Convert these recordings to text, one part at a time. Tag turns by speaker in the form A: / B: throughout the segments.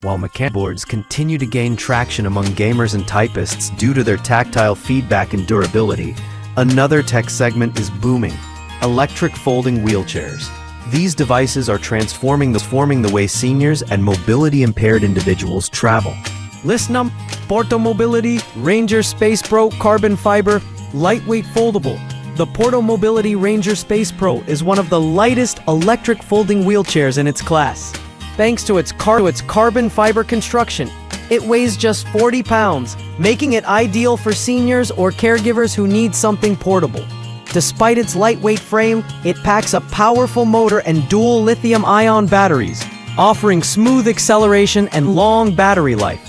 A: While mechanical boards continue to gain traction among gamers and typists due to their tactile feedback and durability, another tech segment is booming: electric folding wheelchairs. These devices are transforming the way seniors and mobility-impaired individuals travel. List num: Porto Mobility, Ranger spacepro, carbon fiber, lightweight foldable. The Porto Mobility Ranger spacepro is one of the lightest electric folding wheelchairs in its class. Thanks to its carbon fiber construction, it weighs just 40 pounds, making it ideal for seniors or caregivers who need something portable. Despite its lightweight frame, it packs a powerful motor and dual lithium-ion batteries, offering smooth acceleration and long battery life.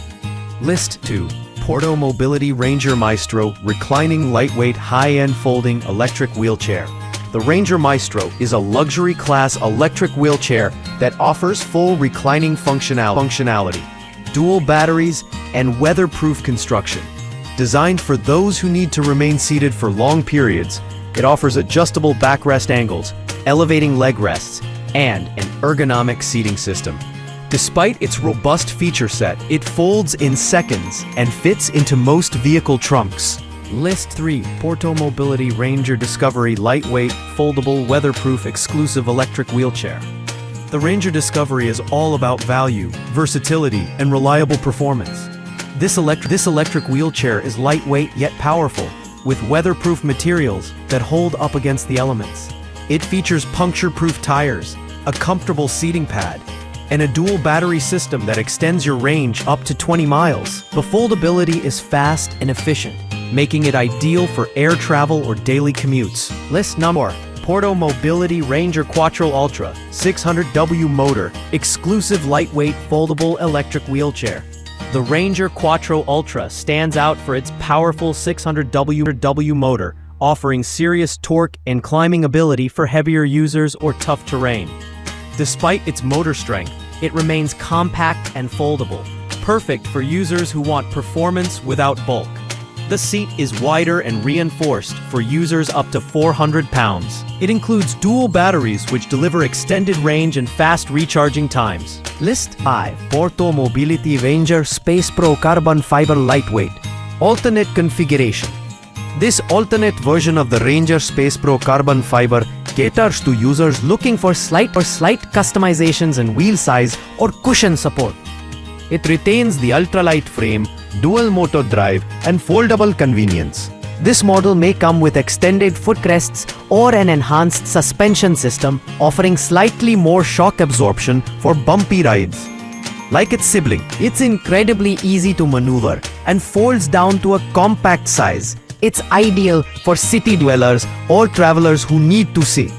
A: List 2. Porto Mobility Ranger Maestro Reclining Lightweight High-End Folding Electric Wheelchair. The Ranger Maestro is a luxury-class electric wheelchair that offers full reclining functionality, dual batteries, and weatherproof construction. Designed for those who need to remain seated for long periods, it offers adjustable backrest angles, elevating leg rests, and an ergonomic seating system. Despite its robust feature set, it folds in seconds and fits into most vehicle trunks. List 3. Porto Mobility Ranger Discovery Lightweight, Foldable, Weatherproof, Exclusive Electric Wheelchair. The Ranger Discovery is all about value, versatility, and reliable performance. This electric wheelchair is lightweight yet powerful, with weatherproof materials that hold up against the elements. It features puncture-proof tires, a comfortable seating pad, and a dual battery system that extends your range up to 20 miles. The foldability is fast and efficient, making it ideal for air travel or daily commutes. List number: Porto Mobility Ranger Quattro Ultra 600W motor, exclusive lightweight foldable electric wheelchair. The Ranger Quattro Ultra stands out for its powerful 600W motor, offering serious torque and climbing ability for heavier users or tough terrain. Despite its motor strength, it remains compact and foldable, perfect for users who want performance without bulk. The seat is wider and reinforced for users up to 400 pounds. It includes dual batteries which deliver extended range and fast recharging times. List 5. Porto Mobility Ranger spacepro Carbon Fiber Lightweight Alternate Configuration. This alternate version of the Ranger spacepro Carbon Fiber caters to users looking for slight customizations in wheel size or cushion support. It retains the ultralight frame, dual motor drive, and foldable convenience. This model may come with extended footrests or an enhanced suspension system, offering slightly more shock absorption for bumpy rides. Like its sibling, it's incredibly easy to maneuver and folds down to a compact size. It's ideal for city dwellers or travelers who need to see.